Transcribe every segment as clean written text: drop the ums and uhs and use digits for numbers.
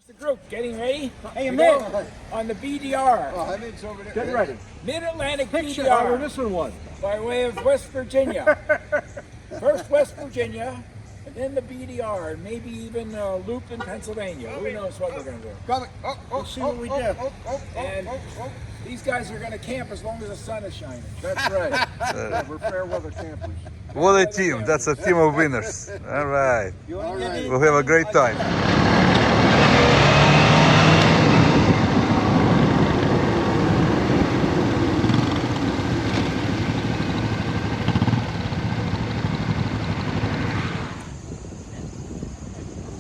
The group getting ready. Hey, to Mitt. go on the BDR, Oh, I think over there. Get ready. Mid-Atlantic Picture. Oh, BDR, we're missing one. by way of West Virginia. First West Virginia, and then the BDR, and maybe even a loop in Pennsylvania. Who knows what we're going to do? Coming. We'll see what we do. And these guys are going to camp as long as the sun is shining. That's right. Yeah, we're fair weather campers. What a team. That's a team of winners. All right. All right. We'll have a great time.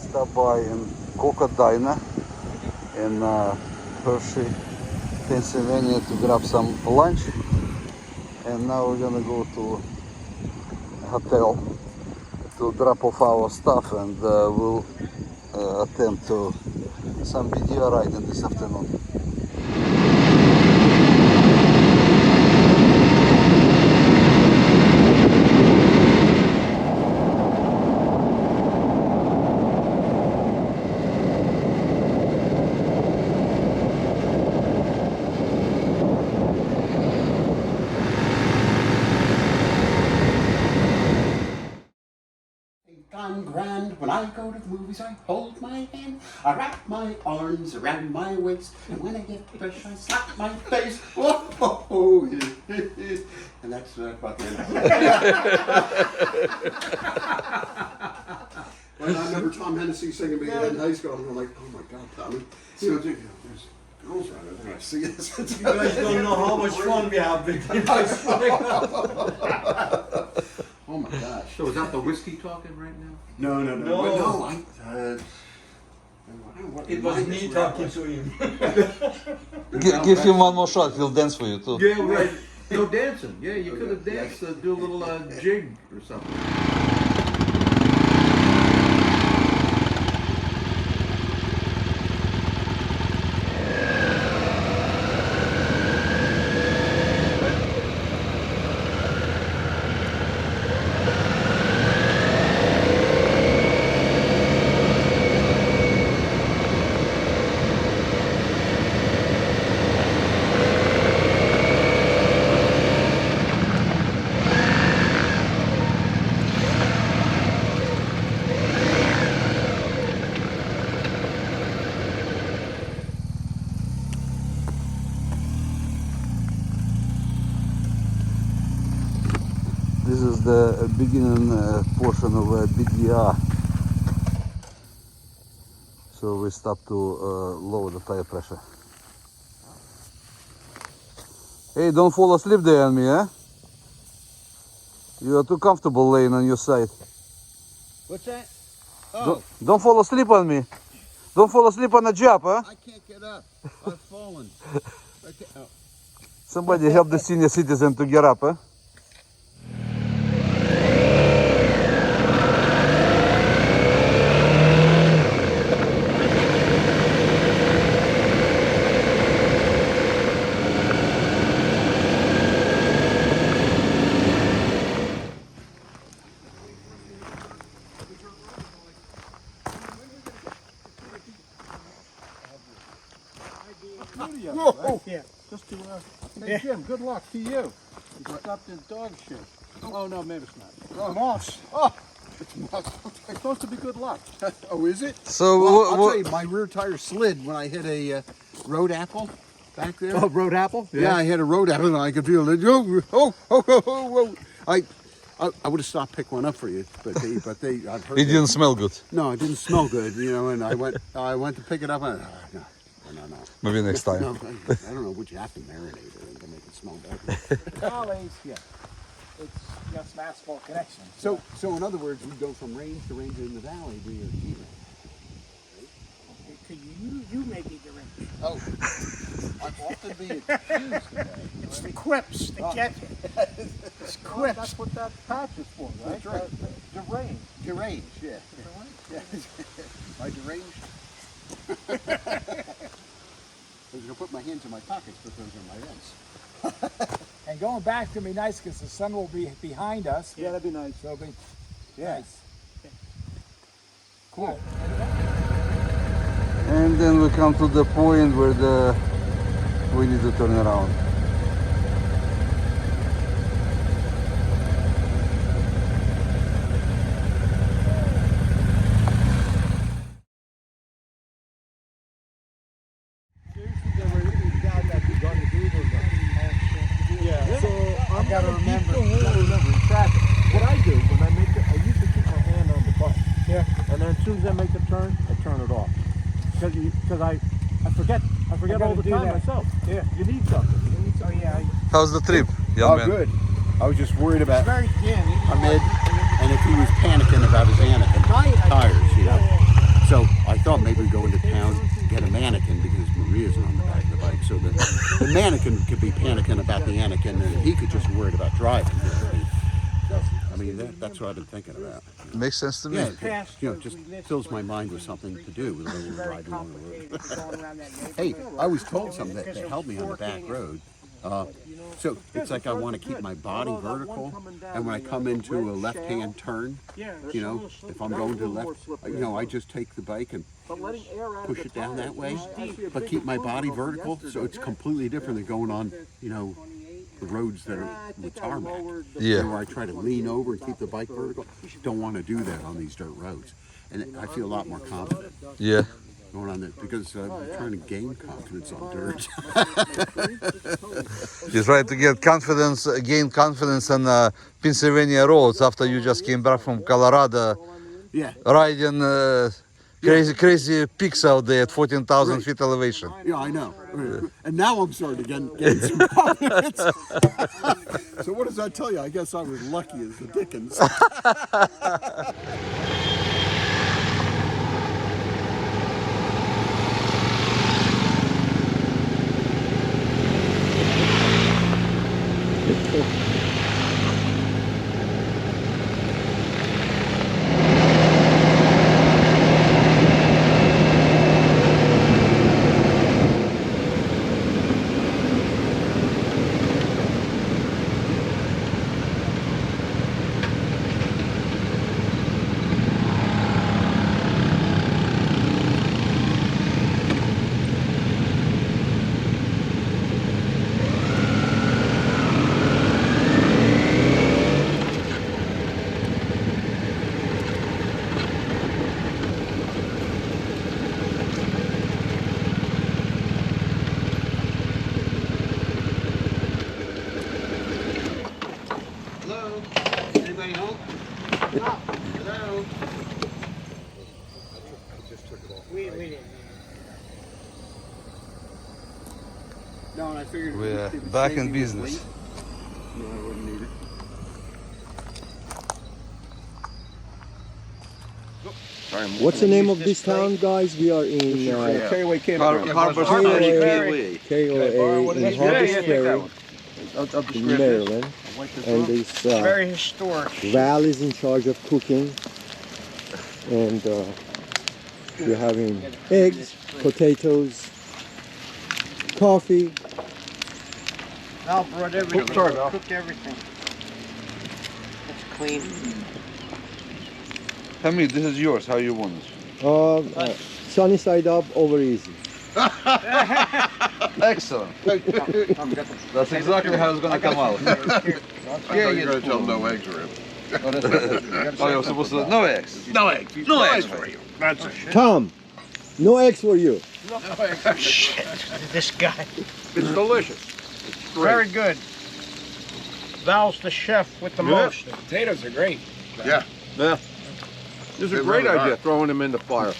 Stop by in Coca Diner in Hershey, Pennsylvania to grab some lunch. And now we're gonna go to a hotel to drop off our stuff, and we'll attend to some video riding this afternoon. I'm grand. When I go to the movies, I hold my hand, I wrap my arms around my waist, and when I get fresh, I slap my face. Whoa, and that's about the end. Well, I remember Tom Hennessy singing me in high school, and I'm like, oh my God, Tommy. You know, there's girls around there. I see this. You guys don't know how much fun we have with Oh my gosh. So is that the whiskey talking right now? No. No. Well, no, It was me talking to him. Give him one more shot, he'll dance for you too. Yeah, right. No dancing. Yeah, you could have danced, do a little jig or something. This is the beginning portion of BDR. So we stop to lower the tire pressure. Hey, don't fall asleep there on me, eh? You are too comfortable laying on your side. What's that? Don't fall asleep on me. Don't fall asleep on the job, huh? I can't get up. I've fallen. Somebody help the senior citizen to get up, huh? Whoa. Yeah. Just to, hey, Jim, good luck to you. You stopped in dog shit. Oh, no, maybe it's not. Oh, moss. Oh, it's moss. It's supposed to be good luck. Oh, is it? So Well, I'll what, tell you, my rear tire slid when I hit a road apple back there. Oh, road apple? Yeah, I hit a road apple and I could feel it. Oh. I would have stopped, pick one up for you, but they I've heard it didn't smell good. No, it didn't smell good, you know. And I went to pick it up and no. Maybe next time. No, I don't know. Would you have to marinate it to make it smell better? Always, yeah. It's just asphalt connection. So in other words, we go from range to range in the valley to your key range. You may be the range. Oh, I've often been accused today. It's the quips that get you. It's quips. That's what that patch is for, right? That's right. Deranged. Deranged, yeah. I deranged. I was going to put my hands in my pockets, but those are my ends. And going back to be nice because the sun will be behind us. Yeah, that'd be nice. So it'll be Yeah. nice. Cool. And then we come to the point where we need to turn around. Yeah, so I'm gotta remember traffic. What I do when I make I used to keep my hand on the button. Yeah. And then as soon as I make a turn, I turn it off. Because I forget all the time myself. Yeah. You need something. Oh yeah. How's the trip, young man? Good. I was just worried about Very Ahmed and if he was panicking about his Anakin tires, you know. So I thought maybe we'd go into town, get a mannequin because Maria's on the back of the bike. So the mannequin could be panicking about the Anakin and he could just worried about driving. I mean, that's what I've been thinking about. Makes sense to me. Yeah, you know, just fills my mind with something to do with a little ride along the road. Hey, I was told something that they held me on the back road. So it's like I want to keep my body vertical, and when I come into a left-hand turn, you know, if I'm going to left, you know, I just take the bike and push it down that way, but keep my body vertical, so it's completely different than going on, you know, the roads that are with tarmac. Yeah. Where I try to lean over and keep the bike vertical. Don't want to do that on these dirt roads, and I feel a lot more confident Yeah. going on that because I'm trying to gain confidence on dirt. You try to get confidence, gain confidence on Pennsylvania roads after you just came back from Colorado, Yeah. riding crazy peaks out there at 14,000 feet elevation. Yeah, I know. And now I'm starting to gain some confidence. So what does that tell you? I guess I was lucky as the dickens. Hello? Anybody home? Hello? We didn't. No, and I figured We're if it back saved in me business. weight, no, I wouldn't need it. What's the name of this town, guys? We are in Carraway Campground. Harbor KOA Ferry. KOA in Harvest Ferry in Maryland, and this Very historic. Val is in charge of cooking, and we're having eggs, potatoes, coffee. Val brought everything. sorry, Val. Cooked everything. It's clean. Hamid, this is yours. How you want it? Sunny side up, over easy. Excellent. That's exactly how it's gonna come out. Yeah, you're gonna tell them no eggs are in. Oh, you're supposed to. No eggs. No eggs. No eggs for you. That's a Tom, no eggs for you. This guy. It's delicious. Very good. Val's the chef with the most. The potatoes are great. Yeah. This is a great really idea, are. throwing them in the fire.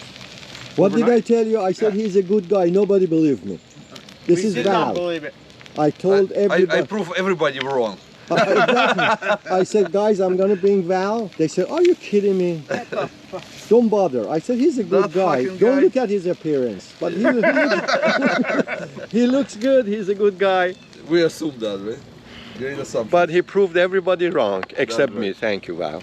What did I tell you? I said he's a good guy. Nobody believed me. This We is did not Val. believe it. I told everybody. I prove everybody wrong. Exactly. I said, guys, I'm gonna bring Val. They said, are you kidding me? Don't bother. I said, he's a good That guy. fucking Don't guy. look at his appearance. But he looks good. He's a good guy. We assume that, right? You're in assumption. But he proved everybody wrong, except That's me. right. Thank you, Val.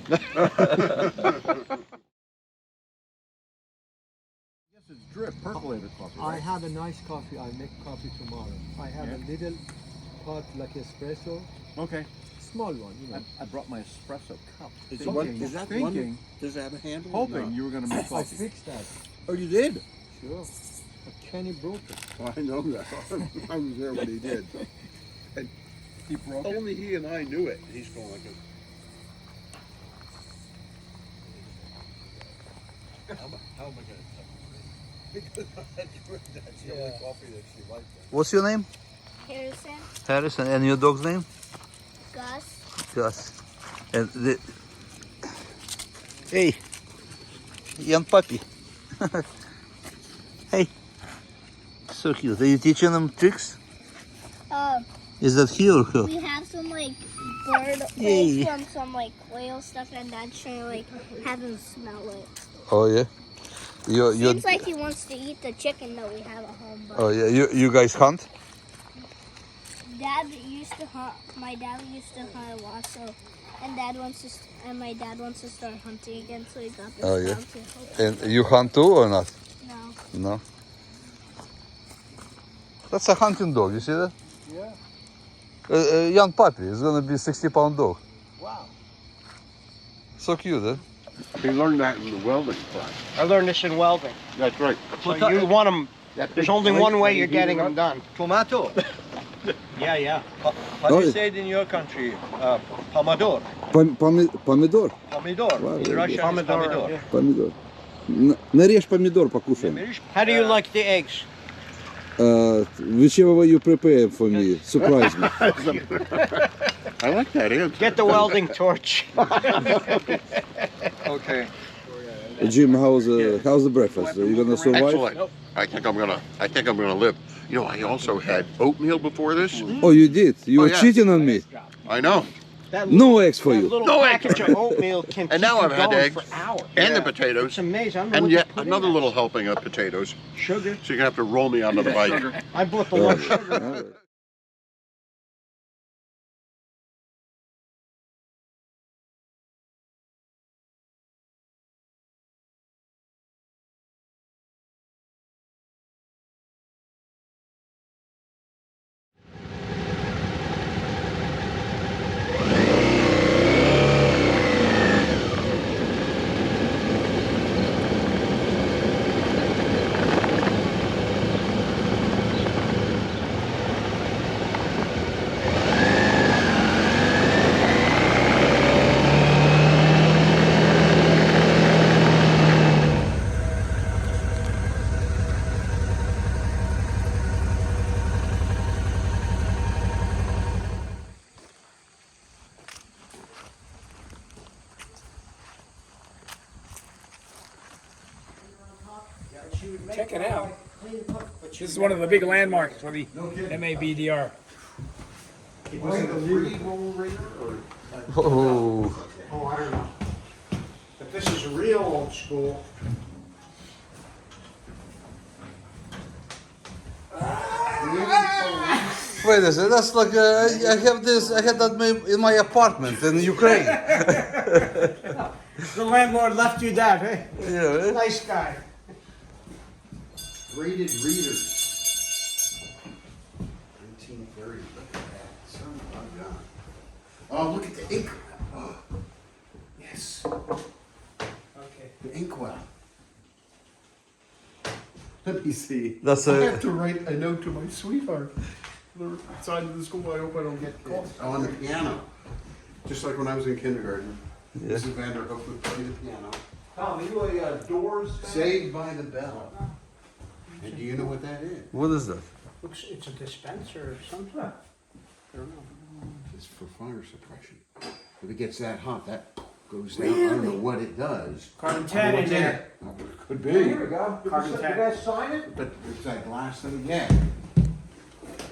This is drip, percolator coffee. I have a nice coffee. I make coffee tomorrow. I have a little pot like espresso, Okay. small one, you know. I brought my espresso cup. Is Thinking. that Thinking. one? Does it have a handle? or Hoping not? you were gonna make I coffee. fixed that. Oh, you did? Sure. Kenny broke it. I know that. I was there when he did. And He broke it? only he and I knew it. He's going like this. How am I going to tell her? Because that's the only coffee that she liked. What's your name? Harrison, Harrison. And your dog's name? Gus. Gus. And the... Hey, young puppy. Hey, so cute. Are you teaching them tricks? Is that he or her? We have some like bird Yay. from some like whale stuff, and Dad's trying to like have him smell it. Oh yeah. You Seems like he wants to eat the chicken that we have at home. But Oh yeah. You guys hunt? Dad used to hunt. My dad used to hunt a lot, so and my dad wants to start hunting again, so he got this Oh, yeah. dog to help. And you hunt too or not? No. No. That's a hunting dog. You see that? Yeah. A young puppy. It's gonna be 60-pound dog. Wow. So cute, eh? He learned that in the welding class. I learned this in welding. That's right. So you want them, there's only one way you're getting them done. Tomato. Yeah, yeah. How do you say it in your country? Pomodoro. Помидор. Pomidor. Wow, In very Russia, it's pomidor. yeah. Помидор. Нарежь помидор, покушаем. How do you like the eggs? Whichever way you prepare for me, surprise me. I like that answer. Get the welding torch. Okay. Jim, how's the breakfast? Are you gonna survive? Excellent. I think I'm gonna live. You know, I also had oatmeal before this. Oh, you did. You were yeah. cheating on me. I know. That No eggs for that you. little No eggs. package of oatmeal can And keep now you I've had going eggs for hours. and the It's potatoes, amazing. I don't know and what yet they put in another it. little helping of potatoes. Sugar. So you're gonna have to roll me onto the bike. I bought the lump sugar. Check it out. This is one of the big landmarks for the MABDR. Oh, Oh, I don't know. But this is real old school. wait a second. That's like I have this. I had that in my apartment in Ukraine. The landlord left you that, eh? Yeah. Nice guy. Graded readers. 1930. Look at that. Son of a gun. Oh, look at the ink. Oh. Yes. Okay. The inkwell. Let me see. That's I a- have to write a note to my sweetheart. The side of the school. I hope I don't get caught. Oh, on the piano. Just like when I was in kindergarten. Mrs. Vanderhook would play the piano. Tom, are you a Doors fan? Saved by the Bell. And do you know what that is? What is that? Looks, it's a dispenser or something. I don't know. It's for fire suppression. If it gets that hot, that goes down. I don't know what it does. Carbon I don't 10 know in what's there. it. Could be. Here we go. Carbon Did you tag. guys sign it? But it's that glass that we get.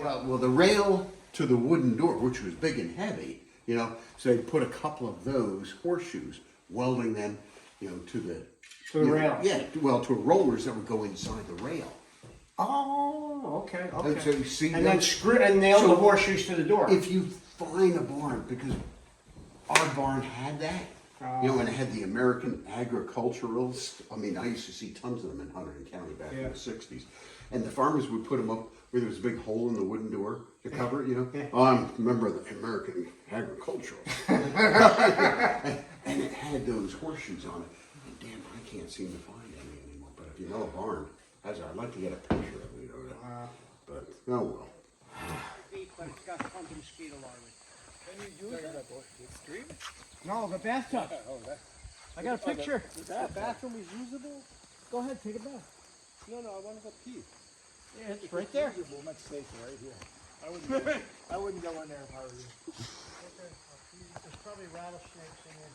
Well, the rail to the wooden door, which was big and heavy, you know, so they put a couple of those horseshoes, welding them, you know, to the To the rail. Yeah, well, to rollers that would go inside the rail. Oh, okay, And so okay. you see, And then those- screw and nail So- the horseshoes to the door. if you find a barn, because our barn had that, you know, and it had the American agriculturals. I mean, I used to see tons of them in Hunterdon County back in the '60s, and the farmers would put them up where there was a big hole in the wooden door to cover it. You know, Yeah. I'm a member of the American agricultural, and it had those horseshoes on it. And damn, I can't seem to find any anymore. But if you know a barn, I'd like to get a picture of it, but oh well. But it's got tons of mosquito larvae. Can you use the stream? No, the bathtub. I got a picture. The bathroom is usable? Go ahead, take a bath. No, I want to go pee. Yeah, it's right there. Usable, much safer right here. I wouldn't go in there if I were you. There's probably rattlesnakes in there.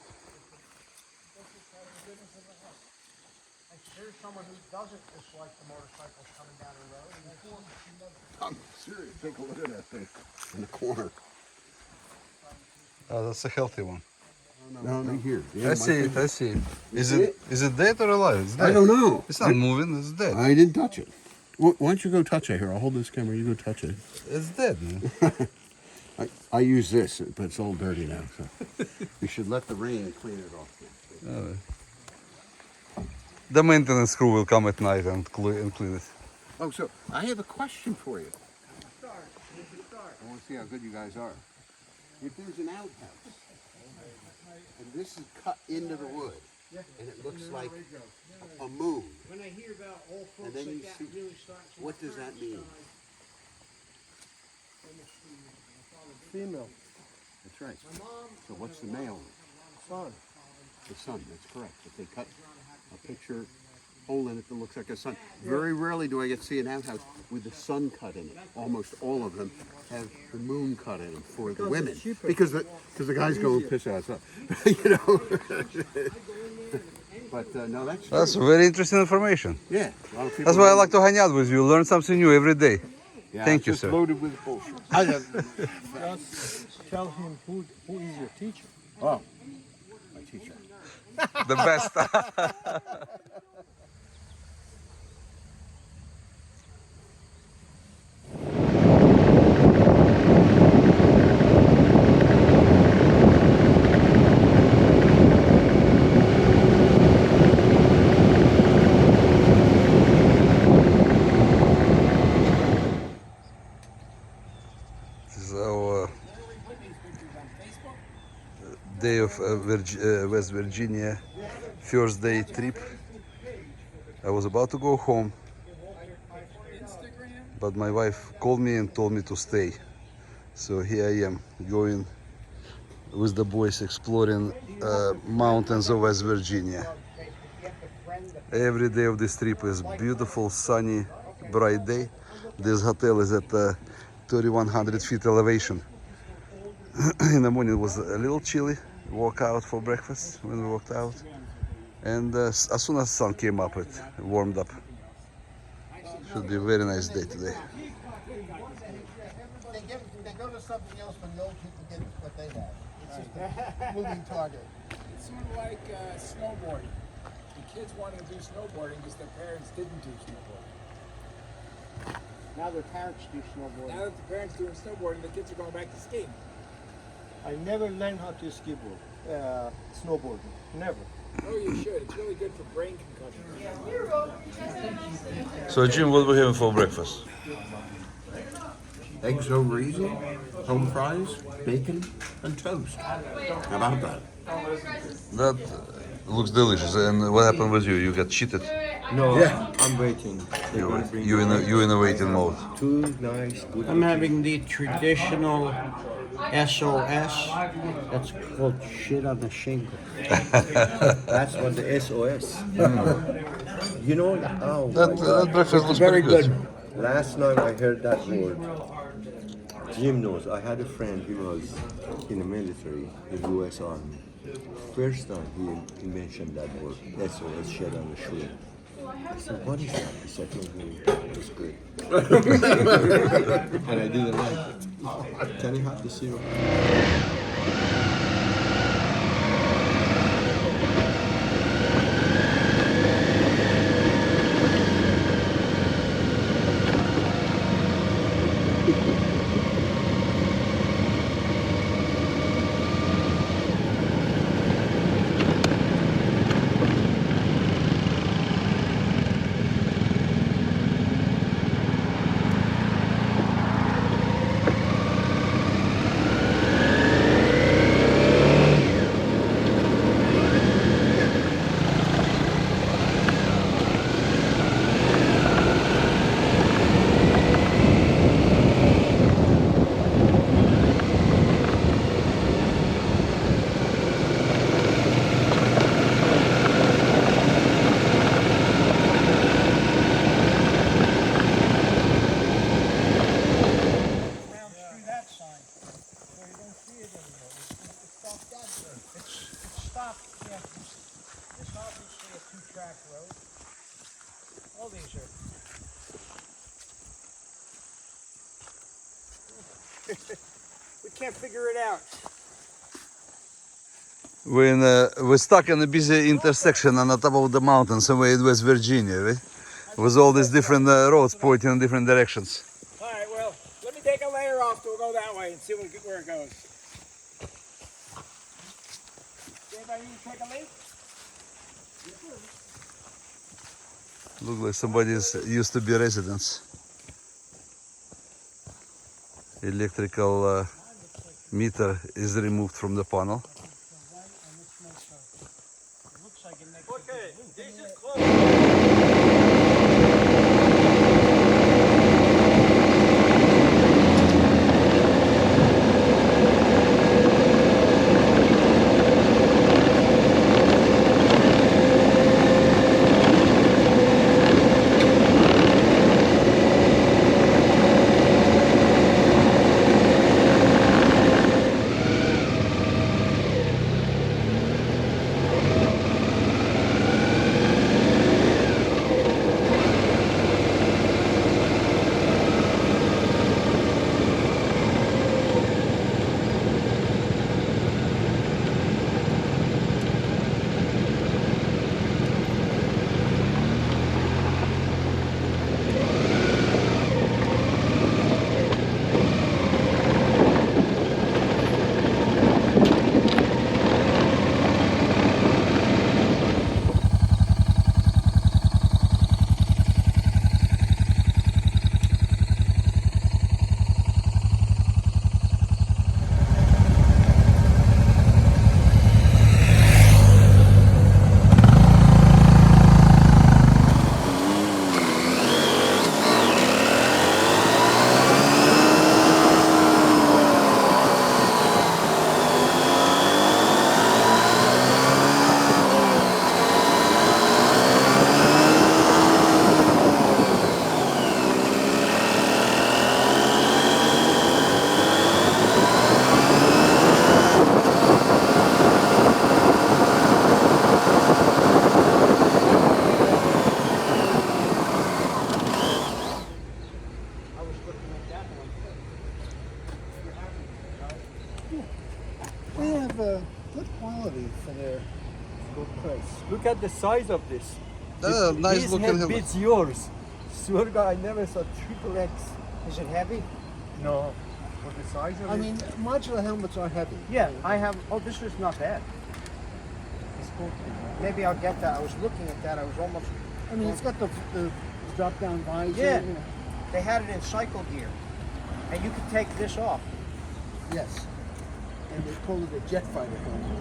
Here's someone who doesn't dislike the motorcycles coming down the road. I'm serious. Take a look at that thing in the corner. Oh, that's a healthy one. No, right here. I see it. I see it. Is it dead or alive? It's dead. I don't know. It's not moving. It's dead. I didn't touch it. Why don't you go touch it here? I'll hold this camera. You go touch it. It's dead, man. I use this, but it's all dirty now. So we should let the rain clean it off. The maintenance crew will come at night and clean it. Oh, so I have a question for you. I want to see how good you guys are. If there's an outhouse, and this is cut into the wood, and it looks like a moon, When I hear about old folks and then you like that, see, really starts. what does that mean? Female. That's right. So what's the male? Son. The sun, that's correct. If they cut a picture hole in it that looks like a sun. Very rarely do I get to see an outhouse with the sun cut in it. Almost all of them have the moon cut in them for the women. Because the guys go and piss outside. You know? But no, That's very interesting information. yeah. A lot of people That's why I don't- like to hang out with you. Learn something new every day. Yeah, Thank it's you, just sir. Loaded with bullshit. Just tell him who is your teacher. Oh, my teacher. The best. This is our day of West Virginia, first day trip. I was about to go home, but my wife called me and told me to stay. So here I am, going with the boys exploring mountains of West Virginia. Every day of this trip is beautiful, sunny, bright day. This hotel is at 3,100 feet elevation. In the morning it was a little chilly. Walk out for breakfast when we walked out, and as soon as the sun came up, it warmed up. Should be a very nice day today. They go to something else when the old people get what they have. It's just a moving target. It's sort of like snowboarding. The kids wanted to do snowboarding because their parents didn't do snowboarding. Now their parents do snowboarding. Now that the parents are doing snowboarding, the kids are going back to skating. I never learned how to skateboard, snowboarding. Never. Oh, you should. It's really good for brain concussion. So Jim, what are we having for breakfast? Eggs over easy, home fries, bacon, and toast. How about that? That looks delicious. And what happened with you? You got cheated. No, Yeah. I'm waiting. You in a waiting mode. Two nice, good. I'm having the traditional SOS. That's called shit on the shingle. That's what the SOS. You know, oh, That breakfast looks very good. last night I heard that word. Jim knows. I had a friend who was in the military, the U.S. Army. First time he mentioned that word, SOS, shed on the shrimp. I said, what is that? He said, it was good. And I didn't like it. Can you have the syrup? All these are. We can't figure it out. We're stuck in a busy intersection on the top of the mountain somewhere in West Virginia, right? With all these different roads pointing in different directions. All right, well, let me take a layer off, so we'll go that way and see where it goes. Anybody need to take a leak? Look like somebody's used to be residents. Electrical meter is removed from the panel. Okay, this is close. They have a good quality for their good price. Look at the size of this. Nice This looking head beats yours. Swear to God, I never saw triple X. Is it heavy? No. For the size of I mean, modular helmets are heavy. Yeah, I have. Oh, this is not bad. Maybe I'll get that. I was looking at that. I was almost. I mean, it's got the drop-down visor. Yeah. You know. They had it in cycle gear, and you could take this off. Yes. And they call it a jet fighter helmet.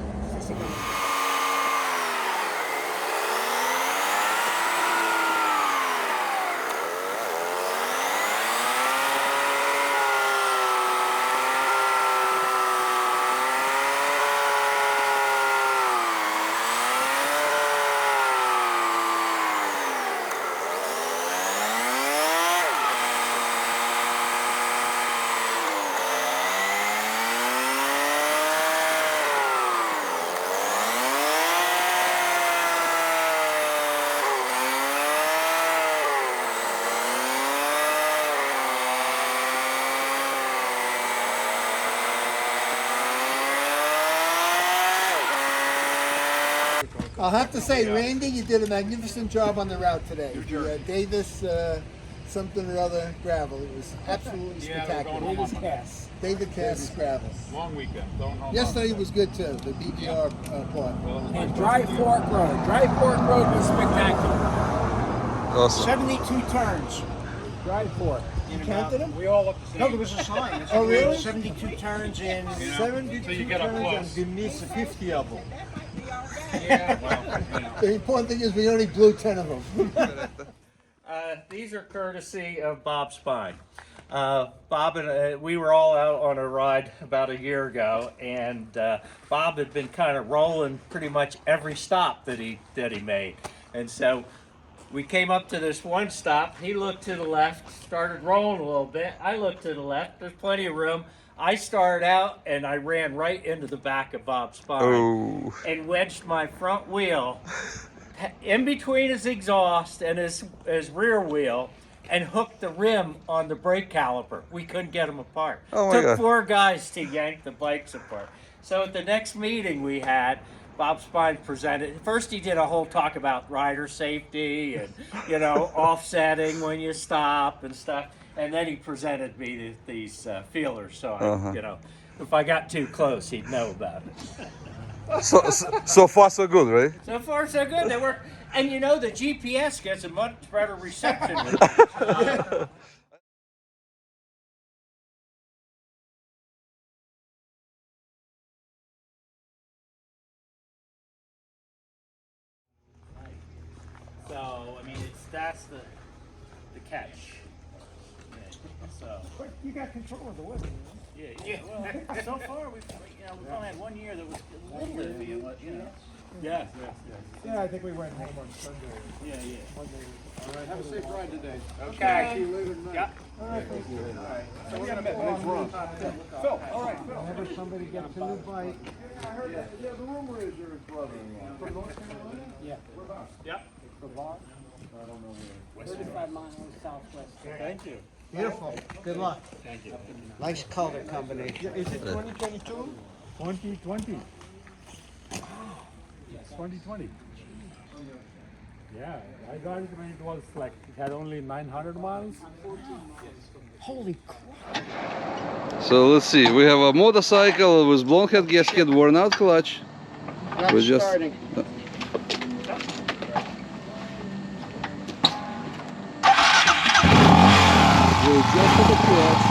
I'll have to say, Randy, you did a magnificent job on the route today. The Davis something or other gravel. It was absolutely spectacular. Davis Cass. David Cass gravel. Long weekend. Going home. Yesterday was good too, the BDR part. And Dry Fork Road. Dry Fork Road was spectacular. Awesome. 72 turns. Dry Fork. You counted them? We all look the same. No, there was a sign. It said Oh, really? 72 turns in. 72 get up turns close. and we missed 50 of them. Yeah, well, The important thing is we only blew 10 of them. These are courtesy of Bob Spine. Bob and we were all out on a ride about a year ago, and Bob had been kind of rolling pretty much every stop that he made, and so we came up to this one stop. He looked to the left, started rolling a little bit. I looked to the left. There's plenty of room. I started out and I ran right into the back of Bob Spine and wedged my front wheel in between his exhaust and his rear wheel, and hooked the rim on the brake caliper. We couldn't get them apart. Oh my Took God. 4 guys to yank the bikes apart. So at the next meeting we had, Bob Spine presented. First, he did a whole talk about rider safety and, you know, offsetting when you stop and stuff. And then he presented me these feelers. So I, you know, if I got too close, he'd know about it. So far so good, right? So far, so good. They work. And you know, the GPS gets a much better reception. With it. So, I mean, that's the catch. Yeah, so. But you got control of the weather. Yeah. Well, so far we've only had 1 year that was a little iffy, you know. Yes. Yeah, I think we went home on Sunday. Yeah. All right, have a safe ride today. Okay. See you later tonight. Yeah. All right, thank you. So we're gonna make Ron. Phil, all right, Phil. Whenever somebody gets a new bike, I heard that. Yeah, the rumor is you're his brother-in-law. From North Carolina? yeah, Yep. Brevard, I don't know where. 35 miles southwest. Thank you. Beautiful. Good luck. Thank you. Nice color combination. Is it 2022? 2020. 2020. Yeah, I got it when it was like, it had only 900 miles. Holy crap. So let's see. We have a motorcycle with blown head gasket, worn out clutch. We're just starting. we adjusted the clutch.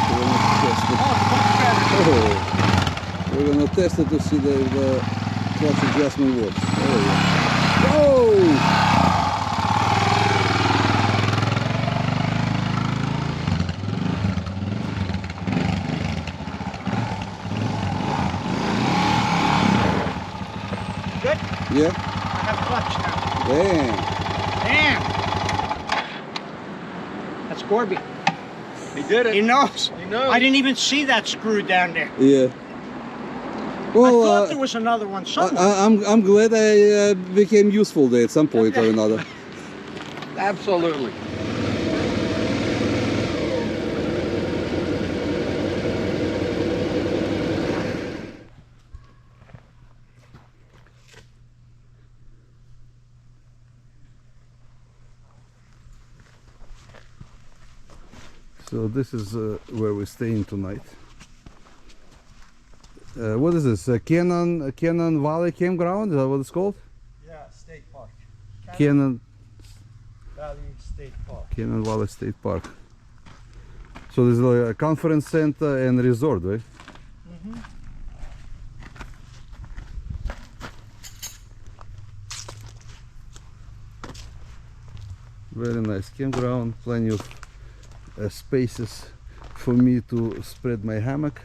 We're gonna test it to see if the clutch adjustment works. There we go. Whoa! Good? Yeah. I have clutch now. Damn. Damn! That's Gorby. He did it. He knows. He knows. I didn't even see that screw down there. Yeah. I Well, thought there was another one somewhere. I'm glad I became useful there at some point or another. Absolutely. So this is where we're staying tonight. What is this? Cannon Valley Campground? Is that what it's called? Yeah, State Park. Cannon Valley State Park. Cannon Valley State Park. So there's like a conference center and resort, right? Very nice campground, plenty of spaces for me to spread my hammock.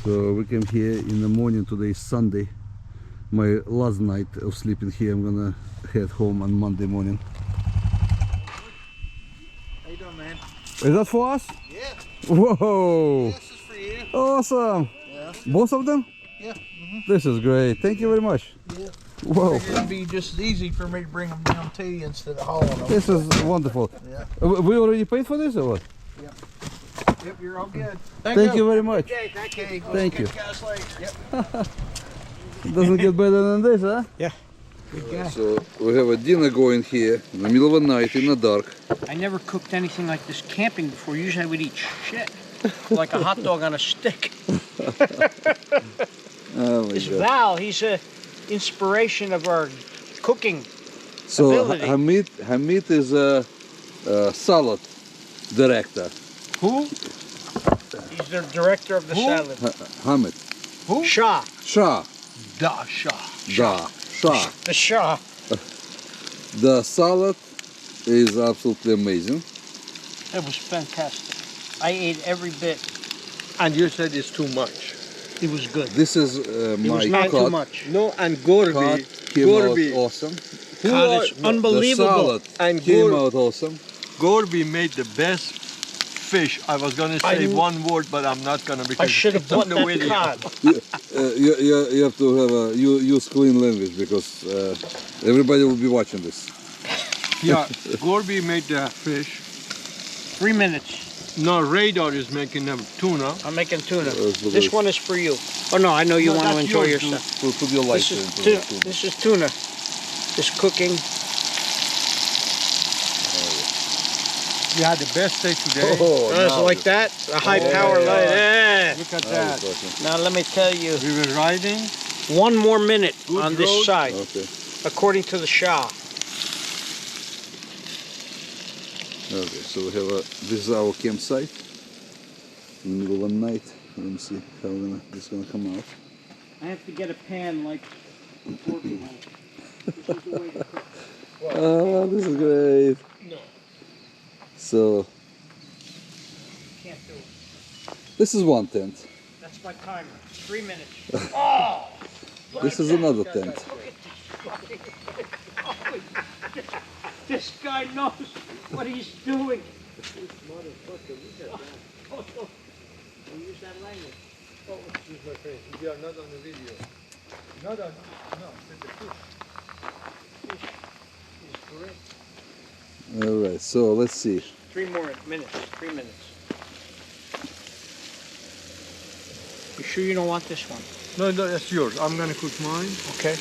So we came here in the morning. Today is Sunday, my last night of sleeping here. I'm gonna head home on Monday morning. How you doing, man? Is that for us? Yeah. Whoa! This is for you. Awesome! Yeah. Both of them? Yeah. This is great. Thank you very much. Yeah. Whoa! It'd be just as easy for me to bring them down to you instead of hauling them. This is wonderful. Yeah. We already paid for this or what? Yep, you're all good. Thank you very much. Okay, thank you. Thank you. Guys later. Yep. Doesn't get better than this, huh? Yeah. Good guy. So we have a dinner going here in the middle of the night in the dark. I never cooked anything like this camping before. Usually I would eat shit. Like a hot dog on a stick. Oh my This God. Val, he's a inspiration of our cooking So ability. Hamid is a salad director. Who? He's the director of the salad. Hamid. Who? Shah. Shah. Da Shah. Da. Shah. The Shah. The salad is absolutely amazing. It was fantastic. I ate every bit. And you said it's too much. It was good. This is my was not cut. too much. No, and Gorby. Cut came Gorby. out awesome. God, it's unbelievable. And Came out awesome. Gorby made the best fish. I was gonna say one word, but I'm not gonna because I should have it's on bought the that video. cod. You have to have use clean language because everybody will be watching this. Yeah, Gorby made the fish. 3 minutes. No, Radar is making them tuna. I'm making tuna. for This this. one is for you. Oh no, I know you No, want to that's enjoy yours, yourself. Put your light This is into tuna. it. This is tuna. This cooking. You had the best day today. It's like that. A high power light. Yeah. Look at that. Now let me tell you. We were riding. 1 more minute Good on this road. side, Okay. according to the Shah. Okay, so we have this is our campsite in the middle of the night. Let me see how this is gonna come out. I have to get a pan like working on it. This is the way to cook. Oh, this is great. No. So Can't do it. this is one tent. That's my timer. 3 minutes. Oh! This is another tent. This guy knows what he's doing. Use that language. Excuse my friend, we are not on the video. No, it's the fish. He's correct. All right, so let's see. 3 more minutes. 3 minutes. You sure you don't want this one? No, that's yours. I'm gonna cook mine, Okay.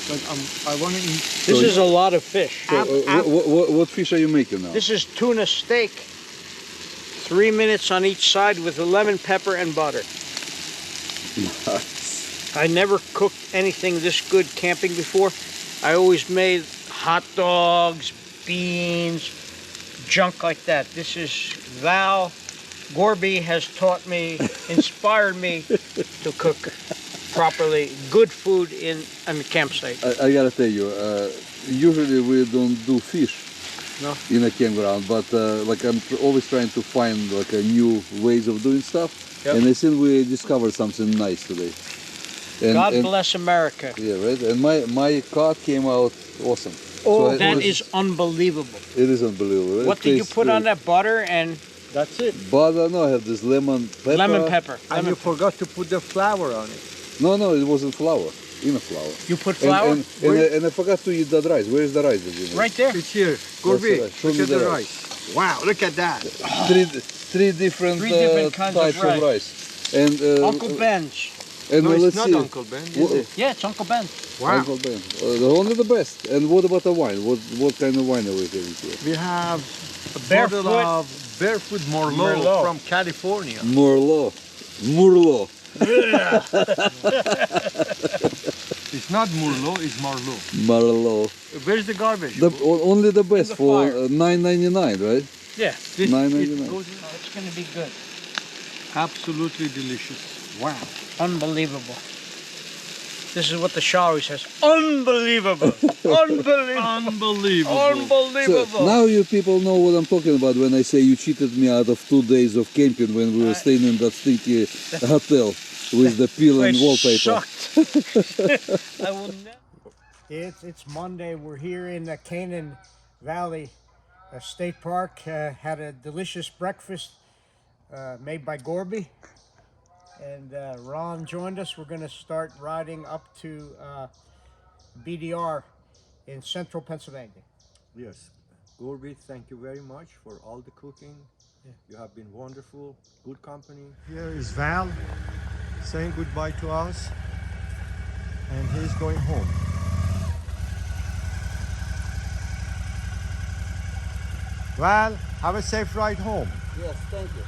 but I want to eat. This is a lot of fish. So, what fish are you making now? This is tuna steak. 3 minutes on each side with the lemon pepper and butter. I never cooked anything this good camping before. I always made hot dogs, beans, junk like that. This is Val. Gorby has taught me, inspired me to cook properly, good food in a campsite. I gotta tell you, usually we don't do fish No. in a campground, but like I'm always trying to find like a new ways of doing stuff. Yep. And I think we discovered something nice today. And, God and- bless America. Yeah, right. And my cod came out awesome. Oh, So that it is unbelievable. is unbelievable. What did you put on that butter and That's it. Butter? No, I have this lemon pepper. lemon pepper? And you forgot to put the flour on it. No, it wasn't flour. In a flour. You put And, flour? and I forgot to eat that rice. Where is the rice? That you made? Right there. It's here. Gorby, right. Show look me at the the rice. rice. Wow, look at that. Three different, Three different kinds of types of rice. And Uncle Ben's. and No, let's it's not see. Uncle Ben, is Wha- it? Yeah, it's Uncle Ben's. Wow. Uncle Ben. Only the best. And what about the wine? What kind of wine are we having here? We have a Barefoot. bottle of Barefoot Merlot, Merlot. from California. Merlot. It's not Merlot, it's Merlot. Merlot. Where's the garbage? Only the best the for fire. $9.99, right? Yeah. This, $9.99. it goes It's going to be good. absolutely delicious. Wow. Unbelievable. This is what the Shah always says. Unbelievable. Unbelievable. Unbelievable. Unbelievable. So now you people know what I'm talking about when I say you cheated me out of 2 days of camping when we were staying in that stinky hotel with the peel and wallpaper. I will never. It's Monday. We're here in the Canaan Valley State Park. Had a delicious breakfast made by Gorby. And Ron joined us. We're going to start riding up to BDR in central Pennsylvania. Yes. Gorby, thank you very much for all the cooking. You have been wonderful, good company. Here is Val saying goodbye to us, and he's going home. Val, have a safe ride home. Yes, thank you.